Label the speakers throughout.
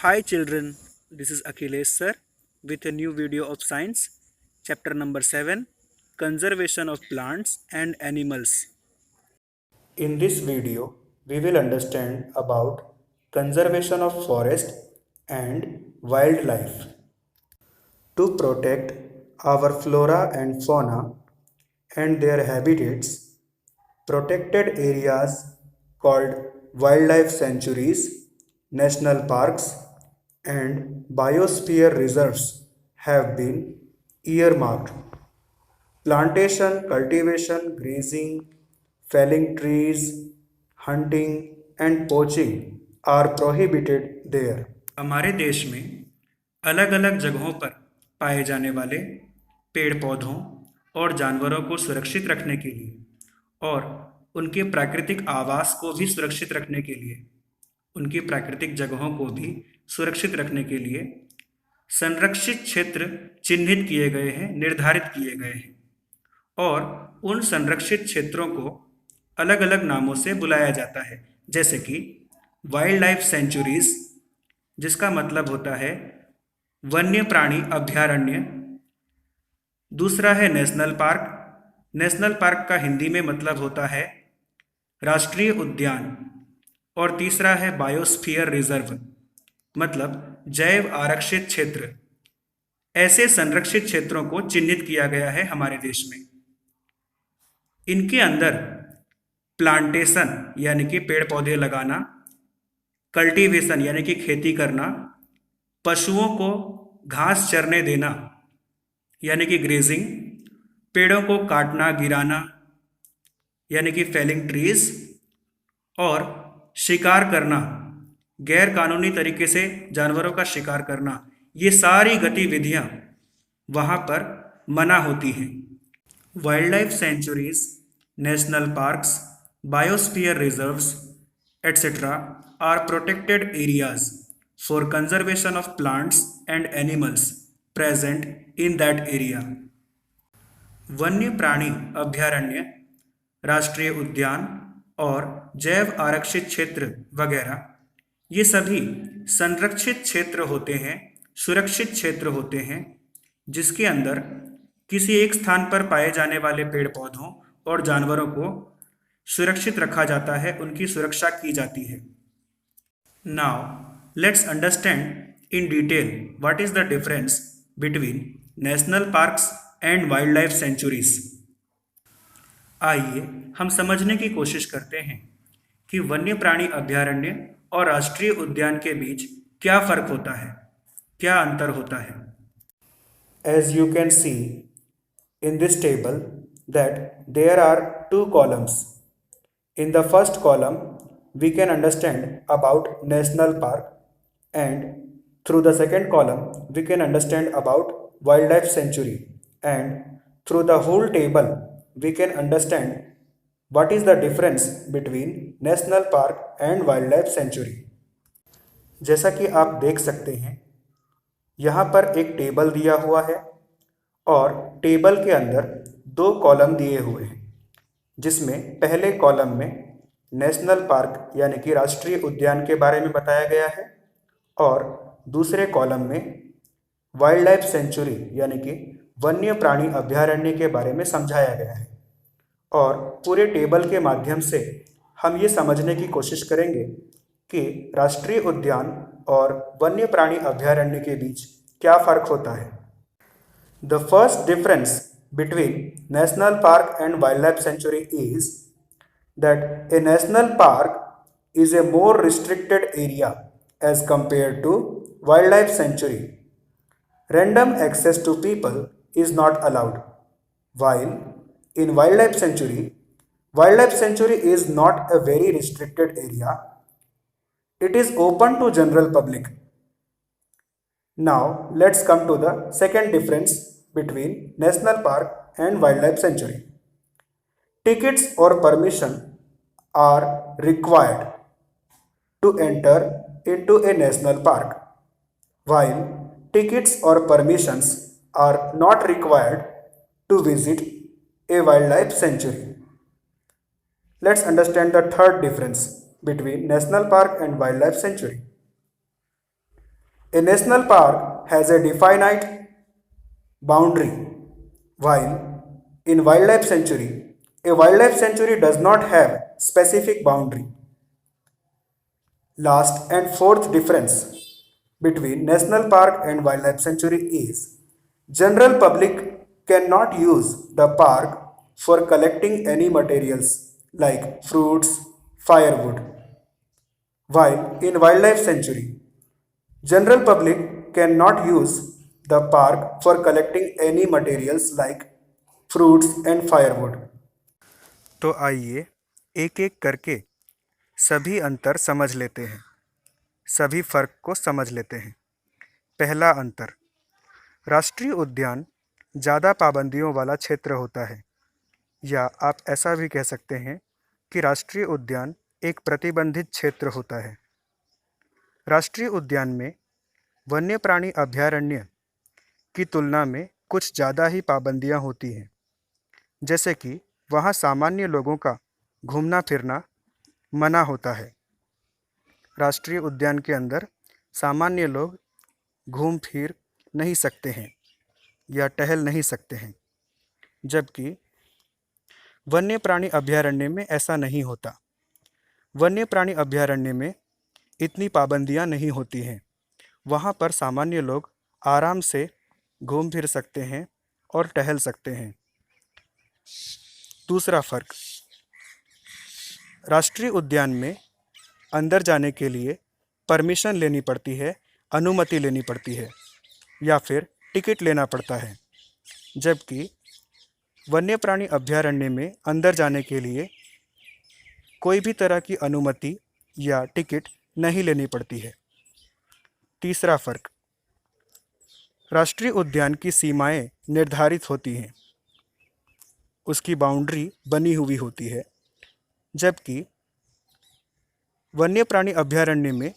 Speaker 1: Hi children, this is Akhilesh sir with a new video of science, chapter number 7, Conservation of Plants and Animals. In this video, we will understand about conservation of forest and wildlife. To protect our flora and fauna and their habitats, protected areas called wildlife sanctuaries, national parks, and biosphere reserves have been earmarked. Plantation, cultivation, grazing, felling trees, hunting, and poaching are prohibited there. हमारे देश में अलग अलग जगहों पर पाए जाने वाले पेड़ पौधों और जानवरों को सुरक्षित रखने के लिए और उनके प्राकृतिक आवास को भी सुरक्षित रखने के लिए उनकी प्राकृतिक जगहों को भी सुरक्षित रखने के लिए संरक्षित क्षेत्र चिन्हित किए गए हैं, निर्धारित किए गए हैं और उन संरक्षित क्षेत्रों को अलग अलग नामों से बुलाया जाता है, जैसे कि वाइल्ड लाइफ सेंचुरीज, जिसका मतलब होता है वन्य प्राणी अभयारण्य। दूसरा है नेशनल पार्क। नेशनल पार्क का हिंदी में मतलब होता है राष्ट्रीय उद्यान। और तीसरा है बायोस्फीयर रिजर्व, मतलब जैव आरक्षित क्षेत्र। ऐसे संरक्षित क्षेत्रों को चिन्हित किया गया है हमारे देश में। इनके अंदर प्लांटेशन यानी कि पेड़ पौधे लगाना, कल्टीवेशन यानी कि खेती करना, पशुओं को घास चरने देना यानी कि ग्रेजिंग, पेड़ों को काटना गिराना यानी कि फेलिंग ट्रीज, और शिकार करना, गैर कानूनी तरीके से जानवरों का शिकार करना, ये सारी गतिविधियां वहां पर मना होती हैं। Wild life sanctuaries, national parks, biosphere reserves etc. are protected areas for conservation of plants and animals present in that area. वन्य प्राणी अभयारण्य, राष्ट्रीय उद्यान और जैव आरक्षित क्षेत्र वगैरह ये सभी संरक्षित क्षेत्र होते हैं, सुरक्षित क्षेत्र होते हैं, जिसके अंदर किसी एक स्थान पर पाए जाने वाले पेड़ पौधों और जानवरों को सुरक्षित रखा जाता है, उनकी सुरक्षा की जाती है। Now let's understand in detail what is the difference between national parks and wild life sanctuaries. आइए हम समझने की कोशिश करते हैं कि वन्य प्राणी अभयारण्य और राष्ट्रीय उद्यान के बीच क्या फर्क होता है, क्या अंतर होता है। As you can see in this table that there are two columns. In the first column, we can understand about national park, and through the second column, we can understand about wildlife sanctuary, and through the whole table, we can understand what is the difference between national park and wildlife sanctuary. जैसा कि आप देख सकते हैं, यहाँ पर एक table दिया हुआ है और टेबल के अंदर दो कॉलम दिए हुए हैं, जिसमें पहले कॉलम में नेशनल पार्क यानी कि राष्ट्रीय उद्यान के बारे में बताया गया है और दूसरे कॉलम में वाइल्ड लाइफ सेंचुरी यानी कि वन्य प्राणी अभयारण्य के बारे में समझाया गया है। और पूरे टेबल के माध्यम से हम ये समझने की कोशिश करेंगे कि राष्ट्रीय उद्यान और वन्य प्राणी अभयारण्य के बीच क्या फ़र्क होता है। The first difference between national park and wildlife sanctuary is that a national park is a more restricted area as compared to wildlife sanctuary. Random access to people is not allowed, while in wildlife sanctuary is not a very restricted area. It is open to general public. Now let's come to the second difference between national park and wildlife sanctuary. Tickets or permission are required to enter into a national park, while tickets or permissions are not required to visit a wildlife sanctuary. Let's understand the third difference between national park and wildlife sanctuary. A national park has a definite boundary, while in a wildlife sanctuary does not have specific boundary. Last and fourth difference between national park and wildlife sanctuary is general public cannot use the park for collecting any materials like fruits, firewood. While in wildlife sanctuary, general public cannot use the park for collecting any materials like fruits and firewood. तो आइए एक एक करके सभी अंतर समझ लेते हैं, सभी फर्क को समझ लेते हैं। पहला अंतर, राष्ट्रीय उद्यान ज़्यादा पाबंदियों वाला क्षेत्र होता है, या आप ऐसा भी कह सकते हैं कि राष्ट्रीय उद्यान एक प्रतिबंधित क्षेत्र होता है। राष्ट्रीय उद्यान में वन्य प्राणी अभयारण्य की तुलना में कुछ ज़्यादा ही पाबंदियाँ होती हैं, जैसे कि वहाँ सामान्य लोगों का घूमना फिरना मना होता है। राष्ट्रीय उद्यान के अंदर सामान्य लोग घूम फिर नहीं सकते हैं या टहल नहीं सकते हैं, जबकि वन्य प्राणी अभयारण्य में ऐसा नहीं होता। वन्य प्राणी अभयारण्य में इतनी पाबंदियां नहीं होती हैं। वहाँ पर सामान्य लोग आराम से घूम फिर सकते हैं और टहल सकते हैं। दूसरा फर्क, राष्ट्रीय उद्यान में अंदर जाने के लिए परमिशन लेनी पड़ती है, अनुमति लेनी पड़ती है या फिर टिकट लेना पड़ता है, जबकि वन्य प्राणी अभयारण्य में अंदर जाने के लिए कोई भी तरह की अनुमति या टिकट नहीं लेनी पड़ती है। तीसरा फर्क, राष्ट्रीय उद्यान की सीमाएं निर्धारित होती हैं, उसकी बाउंड्री बनी हुई होती है, जबकि वन्य प्राणी अभयारण्य में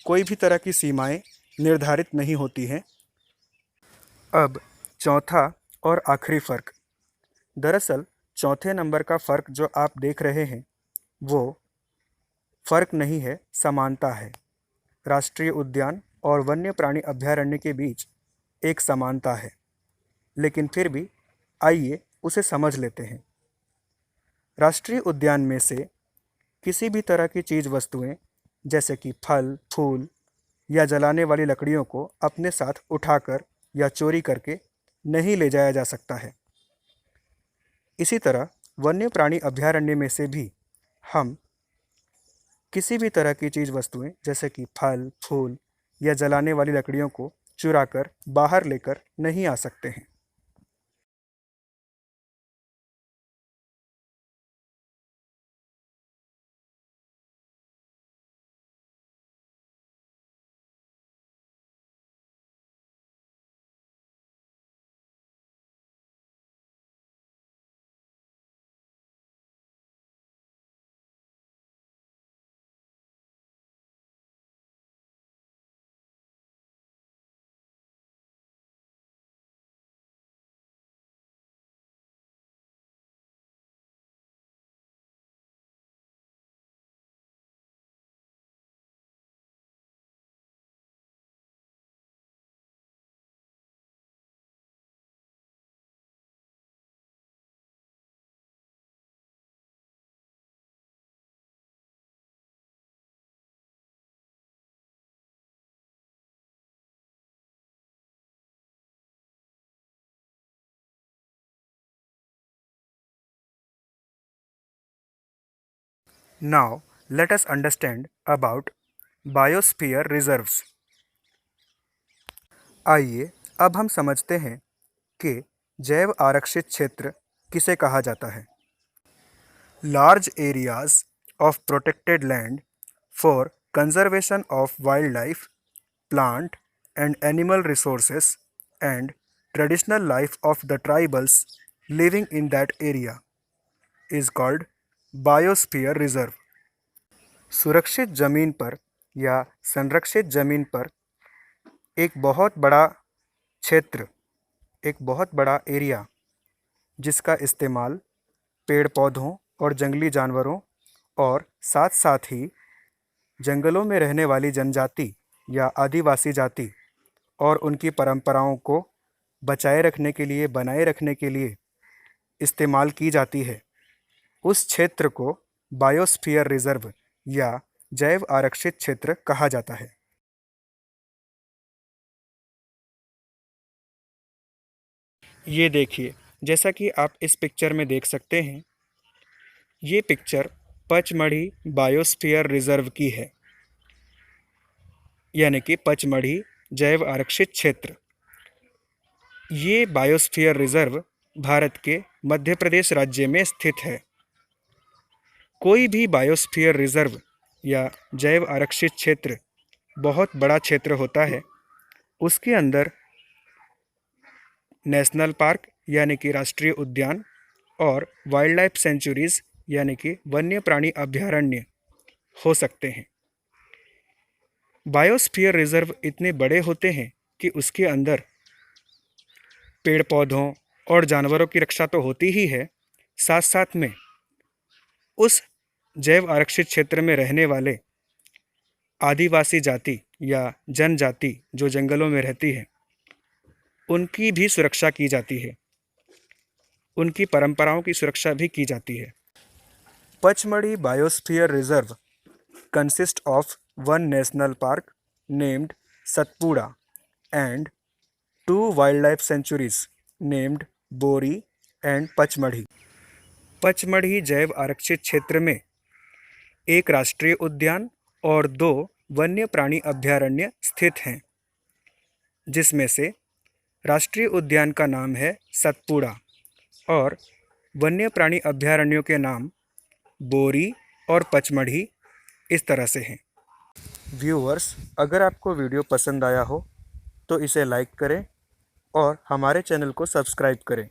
Speaker 1: कोई भी तरह की सीमाएं निर्धारित नहीं होती हैं। अब चौथा और आखिरी फ़र्क, दरअसल चौथे नंबर का फ़र्क जो आप देख रहे हैं वो फ़र्क नहीं है, समानता है। राष्ट्रीय उद्यान और वन्य प्राणी अभयारण्य के बीच एक समानता है, लेकिन फिर भी आइए उसे समझ लेते हैं। राष्ट्रीय उद्यान में से किसी भी तरह की चीज़ वस्तुएं जैसे कि फल, फूल या जलाने वाली लकड़ियों को अपने साथ उठाकर या चोरी करके नहीं ले जाया जा सकता है। इसी तरह वन्य प्राणी अभयारण्य में से भी हम किसी भी तरह की चीज़ वस्तुएं जैसे कि फल, फूल या जलाने वाली लकड़ियों को चुरा कर बाहर लेकर नहीं आ सकते हैं। Now let us understand about biosphere reserves. आइए अब हम समझते हैं कि जैव आरक्षित क्षेत्र किसे कहा जाता है। Large areas of protected land for conservation of wildlife, plant and animal resources and traditional life of the tribals living in that area is called biosphere reserve. सुरक्षित ज़मीन पर या संरक्षित ज़मीन पर एक बहुत बड़ा क्षेत्र, एक बहुत बड़ा एरिया जिसका इस्तेमाल पेड़ पौधों और जंगली जानवरों और साथ साथ ही जंगलों में रहने वाली जनजाति या आदिवासी जाति और उनकी परंपराओं को बचाए रखने के लिए, बनाए रखने के लिए इस्तेमाल की जाती है, उस क्षेत्र को बायोस्फीयर रिजर्व या जैव आरक्षित क्षेत्र कहा जाता है। ये देखिए, जैसा कि आप इस पिक्चर में देख सकते हैं, ये पिक्चर पचमढ़ी बायोस्फीयर रिजर्व की है, यानी कि पचमढ़ी जैव आरक्षित क्षेत्र। ये बायोस्फीयर रिजर्व भारत के मध्य प्रदेश राज्य में स्थित है। कोई भी बायोस्फीयर रिजर्व या जैव आरक्षित क्षेत्र बहुत बड़ा क्षेत्र होता है। उसके अंदर नेशनल पार्क यानी कि राष्ट्रीय उद्यान और वाइल्ड लाइफ सेंचुरीज यानी कि वन्य प्राणी अभयारण्य हो सकते हैं। बायोस्फीयर रिजर्व इतने बड़े होते हैं कि उसके अंदर पेड़ पौधों और जानवरों की रक्षा तो होती ही है, साथ साथ में उस जैव आरक्षित क्षेत्र में रहने वाले आदिवासी जाति या जनजाति जो जंगलों में रहती है, उनकी भी सुरक्षा की जाती है, उनकी परंपराओं की सुरक्षा भी की जाती है। Pachmarhi biosphere reserve consists of one national park named Satpura and two wildlife sanctuaries named बोरी एंड पचमढ़ी। पचमढ़ी जैव आरक्षित क्षेत्र में एक राष्ट्रीय उद्यान और 2 वन्य प्राणी अभयारण्य स्थित हैं, जिसमें से राष्ट्रीय उद्यान का नाम है सतपुड़ा और वन्य प्राणी अभयारण्यों के नाम बोरी और पचमढ़ी इस तरह से हैं। व्यूअर्स, अगर आपको वीडियो पसंद आया हो तो इसे लाइक करें और हमारे चैनल को सब्सक्राइब करें।